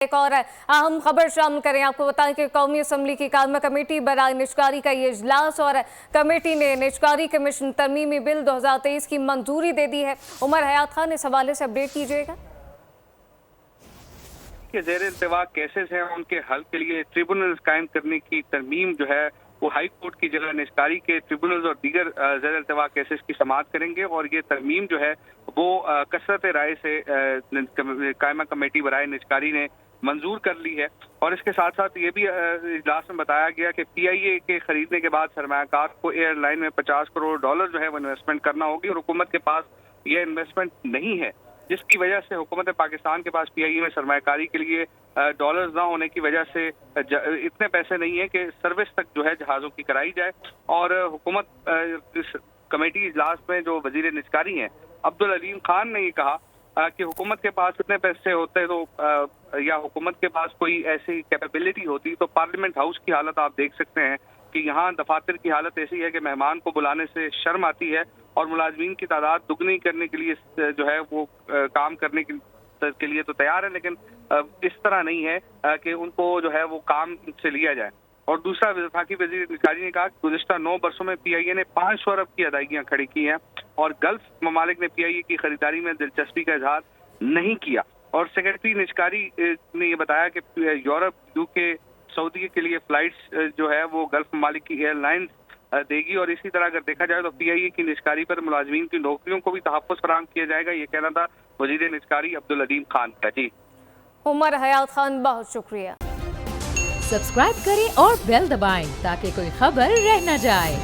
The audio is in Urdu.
ایک اور اہم خبر شامل کریں آپ کو بتائیں کہ قومی اسمبلی کی قائمہ کمیٹی برائے نجکاری کا یہ اجلاس اور کمیٹی نے نجکاری کمیشن ترمیمی بل 2023 کی منظوری دے دی ہے۔ عمر حیات خان اس حوالے سے اپڈیٹ کیجئے گا۔ کہ زیر التواء کیسز ہیں ان کے حل کے لیے ٹریبونلز قائم کرنے کی ترمیم جو ہے وہ ہائی کورٹ کی جگہ نجکاری کے ٹریبونلز اور دیگر زیر التواء کیسز کی سماعت کریں گے، اور یہ ترمیم جو ہے وہ کثرت رائے سے قائمہ کمیٹی برائے نجکاری نے منظور کر لی ہے۔ اور اس کے ساتھ ساتھ یہ بھی اجلاس میں بتایا گیا کہ پی آئی اے کے خریدنے کے بعد سرمایہ کار کو ایئر لائن میں $50 کروڑ جو ہے وہ انویسٹمنٹ کرنا ہوگی، اور حکومت کے پاس یہ انویسٹمنٹ نہیں ہے، جس کی وجہ سے حکومت پاکستان کے پاس پی آئی اے میں سرمایہ کاری کے لیے ڈالرز نہ ہونے کی وجہ سے اتنے پیسے نہیں ہیں کہ سروس تک جو ہے جہازوں کی کرائی جائے۔ اور حکومت اس کمیٹی اجلاس میں جو وزیر نجکاری ہیں عبدالعلیم خان نے یہ کہا کہ حکومت کے پاس اتنے پیسے ہوتے تو یا حکومت کے پاس کوئی ایسی کیپیبلٹی ہوتی تو پارلیمنٹ ہاؤس کی حالت آپ دیکھ سکتے ہیں کہ یہاں دفاتر کی حالت ایسی ہے کہ مہمان کو بلانے سے شرم آتی ہے، اور ملازمین کی تعداد دگنی کرنے کے لیے جو ہے وہ کام کرنے کے لیے تو تیار ہے، لیکن اس طرح نہیں ہے کہ ان کو جو ہے وہ کام سے لیا جائے۔ اور دوسرا وفاقی وزیر نجکاری نے کہا کہ گزشتہ 9 برسوں میں پی آئی اے نے 500 ارب کی ادائیگیاں کھڑی کی ہیں، اور گلف ممالک نے پی آئی اے کی خریداری میں دلچسپی کا اظہار نہیں کیا۔ اور سیکرٹری نجکاری نے یہ بتایا کہ یورپ، یو کے، سعودی کے لیے فلائٹس جو ہے وہ گلف ممالک کی ایئر لائنز دے گی، اور اسی طرح اگر دیکھا جائے تو پی آئی اے کی نجکاری پر ملازمین کی نوکریوں کو بھی تحفظ فراہم کیا جائے گا۔ یہ کہنا تھا وزیر نجکاری عبدالعلیم خان کا۔ جی عمر حیات خان، بہت شکریہ۔ سبسکرائب کریں اور بیل دبائیں تاکہ کوئی خبر رہ نہ جائے۔